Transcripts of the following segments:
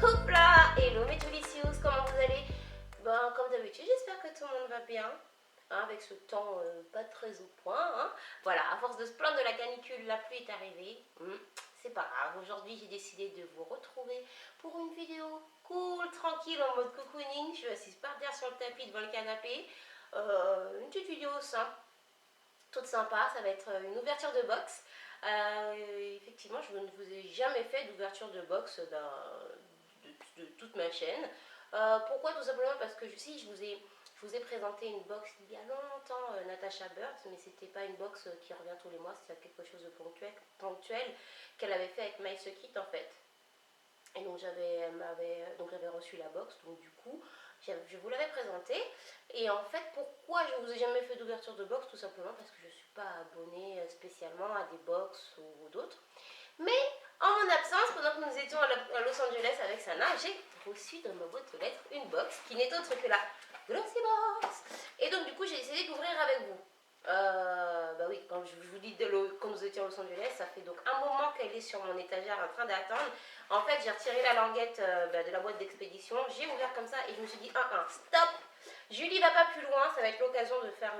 Hop là! Hello mes Tulicious, comment vous allez? Ben, comme d'habitude, j'espère que tout le monde va bien. Hein, avec ce temps pas très au point. Hein. Voilà, à force de se plaindre de la canicule, la pluie est arrivée. C'est pas grave, aujourd'hui j'ai décidé de vous retrouver pour une vidéo cool, tranquille, en mode cocooning. Je suis assise par terre sur le tapis devant le canapé. Une petite vidéo simple, toute sympa, ça va être une ouverture de box. Effectivement, je ne vous ai jamais fait d'ouverture de box de toute ma chaîne. Pourquoi? Tout simplement parce que si je vous ai présenté une box il y a longtemps, Natasha Bird, mais c'était pas une box qui revient tous les mois, c'était quelque chose de ponctuel qu'elle avait fait avec My Kit en fait. Et donc j'avais reçu la box, donc du coup je vous l'avais présentée. Et en fait, pourquoi je ne vous ai jamais fait d'ouverture de box? Tout simplement parce que je ne suis pas abonnée spécialement à des box ou d'autres. Mais en mon absence, pendant que nous étions à Los Angeles avec Sana, j'ai reçu dans ma boîte aux lettres une box qui n'est autre que la Glossy Box. Et donc du coup, j'ai décidé d'ouvrir avec vous. Bah oui, comme je vous dis, quand nous étions à Los Angeles, ça fait donc un moment qu'elle est sur mon étagère en train d'attendre. En fait, j'ai retiré la languette de la boîte d'expédition, j'ai ouvert comme ça et je me suis dit, stop, Julie va pas plus loin, ça va être l'occasion de faire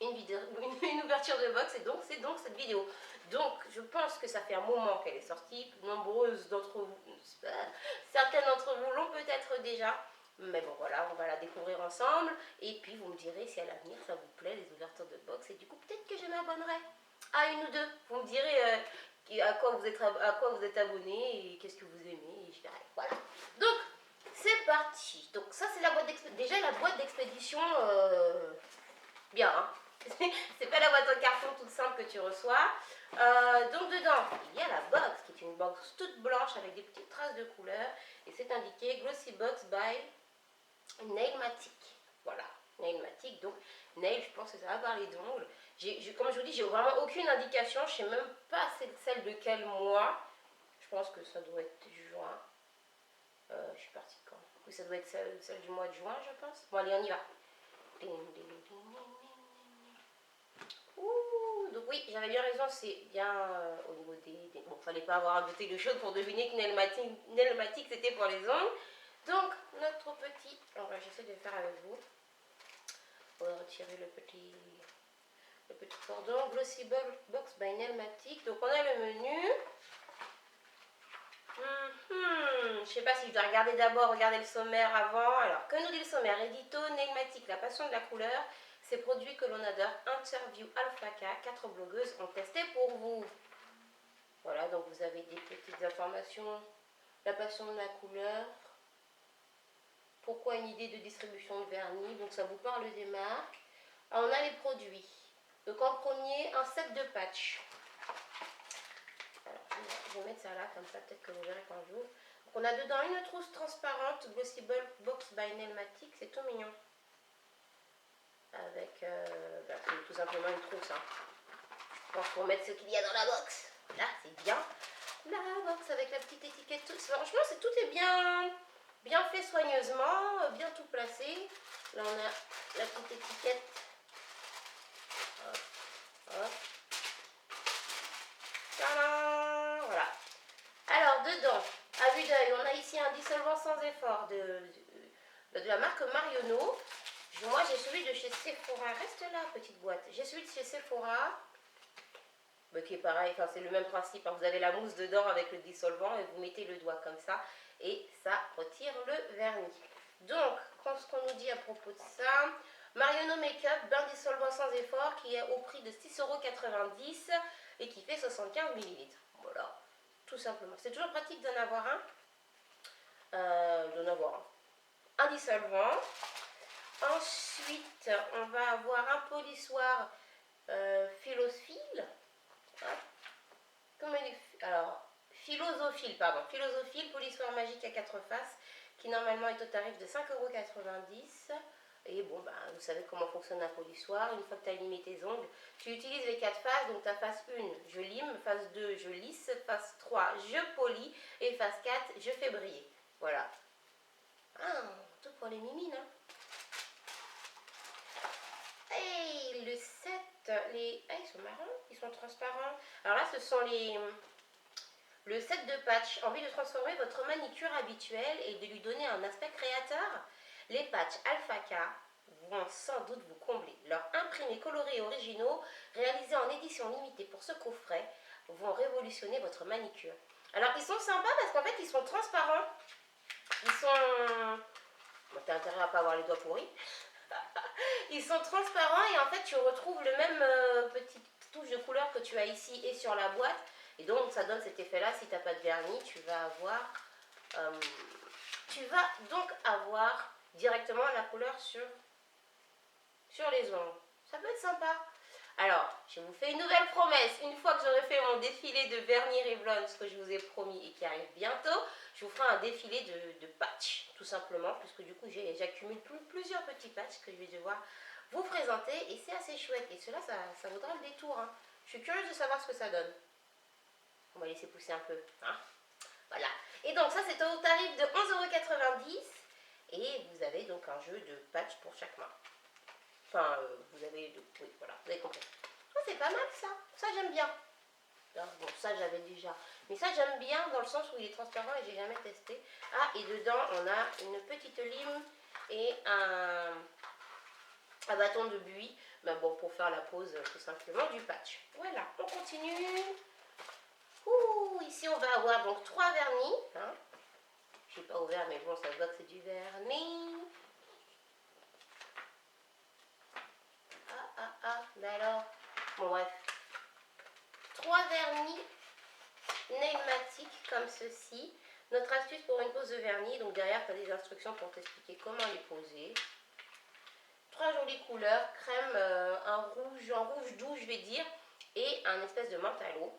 une vidéo, une ouverture de box et donc c'est donc cette vidéo. Donc je pense que ça fait un moment qu'elle est sortie, nombreuses d'entre vous, certaines d'entre vous l'ont peut-être déjà, mais bon voilà, on va la découvrir ensemble et puis vous me direz si à l'avenir ça vous plaît les ouvertures de box et du coup peut-être que je m'abonnerai à une ou deux. Vous me direz à quoi vous êtes abonné et qu'est-ce que vous aimez et je dirai voilà. Donc c'est parti. Donc ça c'est la boîte d'expédition. Déjà la boîte d'expédition bien, hein. C'est pas la boîte en carton toute simple que tu reçois. Donc dedans, il y a la box qui est une box toute blanche avec des petites traces de couleur et c'est indiqué Glossy Box by Nailmatic. Voilà, Nailmatic. Donc nail, je pense que ça va parler d'ongles. Comme je vous dis, j'ai vraiment aucune indication. Je sais même pas celle de quel mois. Je pense que ça doit être juin. Je suis partie quand? Oui, ça doit être celle du mois de juin, je pense. Bon, allez, on y va. Ding, ding, ding, ding. Ouh, donc oui, j'avais bien raison, c'est bien au niveau des... Bon, fallait pas avoir un bouteille de chaude pour deviner que Nailmatic c'était pour les ongles. Donc, notre petit... J'essaie de le faire avec vous. On va retirer le petit cordon. Glossy Box by Nailmatic. Donc, on a le menu. Je sais pas si je dois regarder d'abord, regarder le sommaire avant. Alors, que nous dit le sommaire? Édito, Nailmatic, la passion de la couleur. Ces produits que l'on adore. Interview Alpha K. 4 blogueuses ont testé pour vous. Voilà, donc vous avez des petites informations. La passion de la couleur. Pourquoi une idée de distribution de vernis? Donc ça vous parle des marques. Alors, on a les produits. Donc en premier, un set de patchs. Alors, je vais mettre ça là, comme ça peut-être que vous verrez quand j'ouvre. Donc on a dedans une trousse transparente, Glossy Box by Nailmatic, c'est tout mignon. Avec, c'est tout simplement une trousse. Hein. Je pense pour mettre ce qu'il y a dans la box. Là, c'est bien. La box avec la petite étiquette. Franchement, tout est bien fait soigneusement, bien tout placé. Là, on a la petite étiquette. Hop, hop. Tadam, voilà. Alors, dedans, à vue d'œil, on a ici un dissolvant sans effort de la marque Marionneau. Moi, j'ai celui de chez Sephora. Reste là, petite boîte. J'ai celui de chez Sephora. Qui est pareil, enfin, c'est le même principe. Hein. Vous avez la mousse dedans avec le dissolvant et vous mettez le doigt comme ça. Et ça retire le vernis. Donc, ce qu'on nous dit à propos de ça. Marionneau Make-up, bain dissolvant sans effort qui est au prix de 6,90 € et qui fait 75 ml. Voilà, tout simplement. C'est toujours pratique d'en avoir un. Un dissolvant. Ensuite, on va avoir un polissoir philosophile. Alors, philosophile, polissoir magique à 4 faces, qui normalement est au tarif de 5,90 €. Et bon, vous savez comment fonctionne un polissoir. Une fois que tu as limé tes ongles, tu utilises les 4 faces. Donc, ta face 1, je lime. Face 2, je lisse. Face 3, je polis. Et face 4, je fais briller. Voilà. Tout pour les mimines. Hein. Et le 7, ils sont marrons, ils sont transparents. Alors là, ce sont le set de patchs. Envie de transformer votre manicure habituelle et de lui donner un aspect créateur? Les patchs Alpha K vont sans doute vous combler. Leurs imprimés colorés et originaux, réalisés en édition limitée pour ce coffret, vont révolutionner votre manicure. Alors ils sont sympas parce qu'en fait ils sont transparents. Ils sont... Bon, t'as intérêt à pas avoir les doigts pourris. Ils sont transparents et en fait tu retrouves le même petite touche de couleur que tu as ici et sur la boîte. Et donc ça donne cet effet là. Si tu n'as pas de vernis, tu vas donc avoir directement la couleur sur les ongles. Ça peut être sympa. Alors, je vous fais une nouvelle promesse. Une fois que j'aurai fait mon défilé de vernis Revlon, ce que je vous ai promis et qui arrive bientôt, je vous ferai un défilé de patchs, tout simplement, puisque du coup, j'accumule plusieurs petits patchs que je vais devoir vous présenter. Et c'est assez chouette. Et cela, ça vaudra le détour. Hein. Je suis curieuse de savoir ce que ça donne. On va laisser pousser un peu. Hein. Voilà. Et donc, ça, c'est au tarif de 11,90 €. Et vous avez donc un jeu de patchs pour chaque main. Enfin, vous avez... Oui, voilà, vous avez compris. Ah, c'est pas mal ça. Ça, j'aime bien. Bon, ça, j'avais déjà. Mais ça, j'aime bien dans le sens où il est transparent et j'ai jamais testé. Ah, et dedans, on a une petite lime et un bâton de buis. Ben bon, pour faire la pose, tout simplement, du patch. Voilà, on continue. Ouh, ici, on va avoir donc 3 vernis. Hein. Je n'ai pas ouvert, mais bon, ça se voit que c'est du vernis. Mais alors, bon bref, 3 vernis pneumatiques comme ceci. Notre astuce pour une pose de vernis, donc derrière tu as des instructions pour t'expliquer comment les poser. 3 jolies couleurs, crème, un rouge doux je vais dire, et un espèce de menthe à l'eau.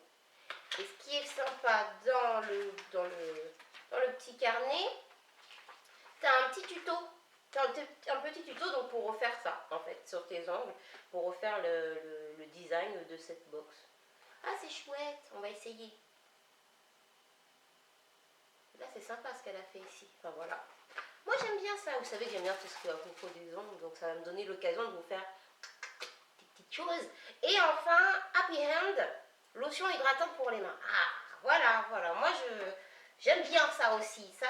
Et ce qui est sympa dans le petit carnet, tu as un petit tuto. Un petit tuto donc pour refaire ça en fait sur tes ongles, pour refaire le design de cette box. Ah c'est chouette, on va essayer. Là c'est sympa ce qu'elle a fait ici, enfin voilà. Moi j'aime bien ça, vous savez j'aime bien tout ce qu'il y a à propos des ongles, donc ça va me donner l'occasion de vous faire des petites choses. Et enfin, Happy Hand, lotion hydratante pour les mains. Ah voilà, moi j'aime bien ça aussi, ça.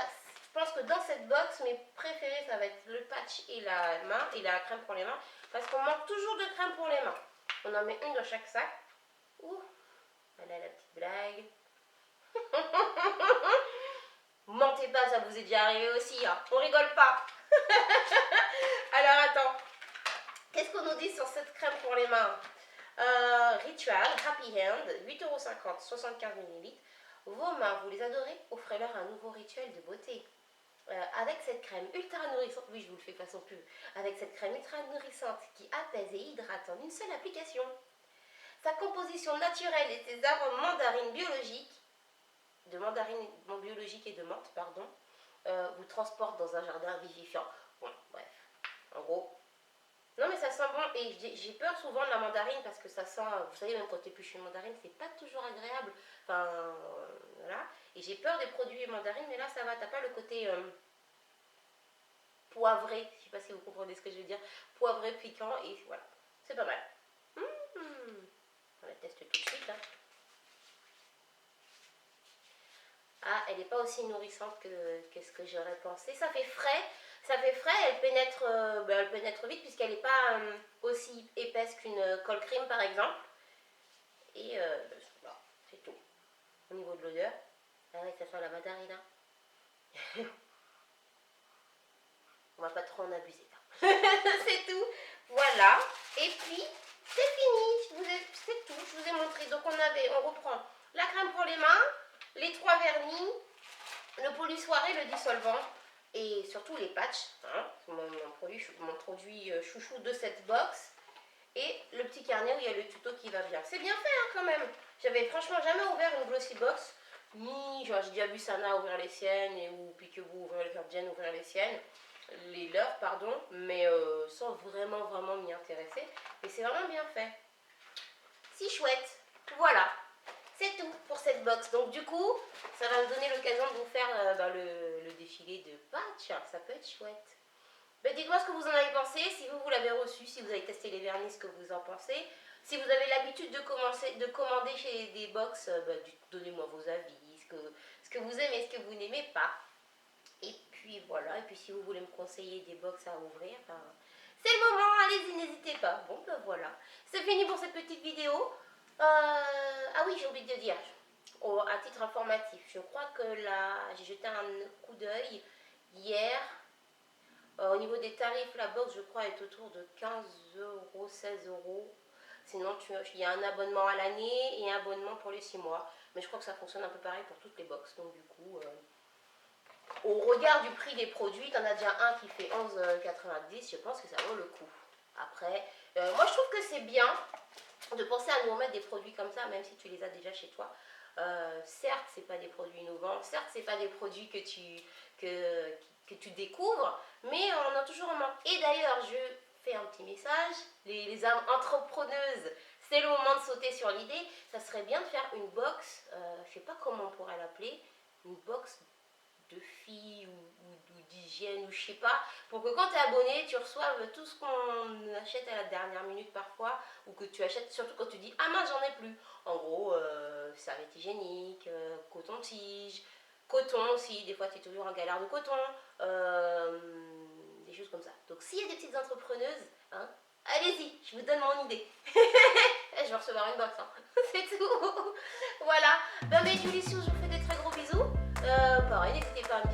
Je pense que dans cette box, mes préférés, ça va être le patch et la main et la crème pour les mains. Parce qu'on manque toujours de crème pour les mains. On en met une dans chaque sac. Ouh, voilà la petite blague. Mentez pas, ça vous est déjà arrivé aussi. Hein. On rigole pas. Alors attends. Qu'est-ce qu'on nous dit sur cette crème pour les mains? Ritual Happy Hand, 8,50 €, 75 ml. Vos mains, vous les adorez? Offrez-leur un nouveau rituel de beauté. Avec cette crème ultra nourrissante, oui je vous le fais façon pub, avec cette crème ultra nourrissante qui apaise et hydrate en une seule application. Sa composition naturelle et ses arômes mandarines biologiques, et de menthe, pardon, vous transportent dans un jardin vivifiant. Bon, bref, en gros. Non mais ça sent bon et j'ai peur souvent de la mandarine parce que ça sent, vous savez même quand tu épluches une mandarine c'est pas toujours agréable, enfin voilà, et j'ai peur des produits mandarines mais là ça va, t'as pas le côté poivré, je sais pas si vous comprenez ce que je veux dire, poivré piquant et voilà, c'est pas mal. On la teste tout de suite. Hein. Ah, elle n'est pas aussi nourrissante que ce que j'aurais pensé, ça fait frais. Elle pénètre vite puisqu'elle n'est pas aussi épaisse qu'une cold cream par exemple. Et voilà, c'est tout. Au niveau de l'odeur, ah ouais, ça sent la mandarine. Hein. On va pas trop en abuser. C'est tout. Voilà. Et puis, c'est fini. C'est tout. Je vous ai montré. Donc on reprend la crème pour les mains, les 3 vernis, le polissoir et le dissolvant. Et surtout les patchs, hein, mon produit chouchou de cette box. Et le petit carnet où il y a le tuto qui va bien. C'est bien fait hein, quand même. J'avais franchement jamais ouvert une glossy box. Ni, genre j'ai déjà vu Sana ouvrir les siennes ou Peekaboo ouvrir les siennes. Les leurs, pardon. Mais sans vraiment m'y intéresser. Mais c'est vraiment bien fait. Si chouette. Voilà. C'est tout pour cette box. Donc du coup, ça va me donner l'occasion de vous faire le défilé de patch. Ça peut être chouette. Ben, dites-moi ce que vous en avez pensé, si vous l'avez reçu, si vous avez testé les vernis, ce que vous en pensez. Si vous avez l'habitude de commander chez des box, donnez-moi vos avis, ce que vous aimez, ce que vous n'aimez pas. Et puis voilà, et puis si vous voulez me conseiller des box à ouvrir, ben, c'est le moment, allez-y, n'hésitez pas. Bon ben voilà, c'est fini pour cette petite vidéo. Ah oui, j'ai oublié de dire, à titre informatif, je crois que là, j'ai jeté un coup d'œil hier. Au niveau des tarifs, la box, je crois, est autour de 15 euros, 16 euros. Sinon, il y a un abonnement à l'année et un abonnement pour les 6 mois. Mais je crois que ça fonctionne un peu pareil pour toutes les box. Donc du coup, au regard du prix des produits, tu en as déjà un qui fait 11,90. Je pense que ça vaut le coup. Après, moi je trouve que c'est bien de penser à nous remettre des produits comme ça, même si tu les as déjà chez toi. Certes, c'est pas des produits innovants, certes, c'est pas des produits que tu découvres, mais on en a toujours en manque. Et d'ailleurs, je fais un petit message, les âmes entrepreneuses, c'est le moment de sauter sur l'idée. Ça serait bien de faire une box, je sais pas comment on pourrait l'appeler, une box de filles ou d'hygiène ou je sais pas, pour que quand tu es abonné, tu reçoives tout ce qu'on achète à la dernière minute parfois, ou que tu achètes surtout quand tu dis ah mince j'en ai plus. En gros, serviette hygiénique, coton-tige, coton aussi, des fois tu es toujours en galère de coton, des choses comme ça. Donc s'il y a des petites entrepreneuses, hein, allez-y, je vous donne mon idée. Je vais recevoir une box, hein. C'est tout. Voilà. Ben, mais Julie Sous, je vous fais des très gros bisous. Pareil, n'hésitez pas à me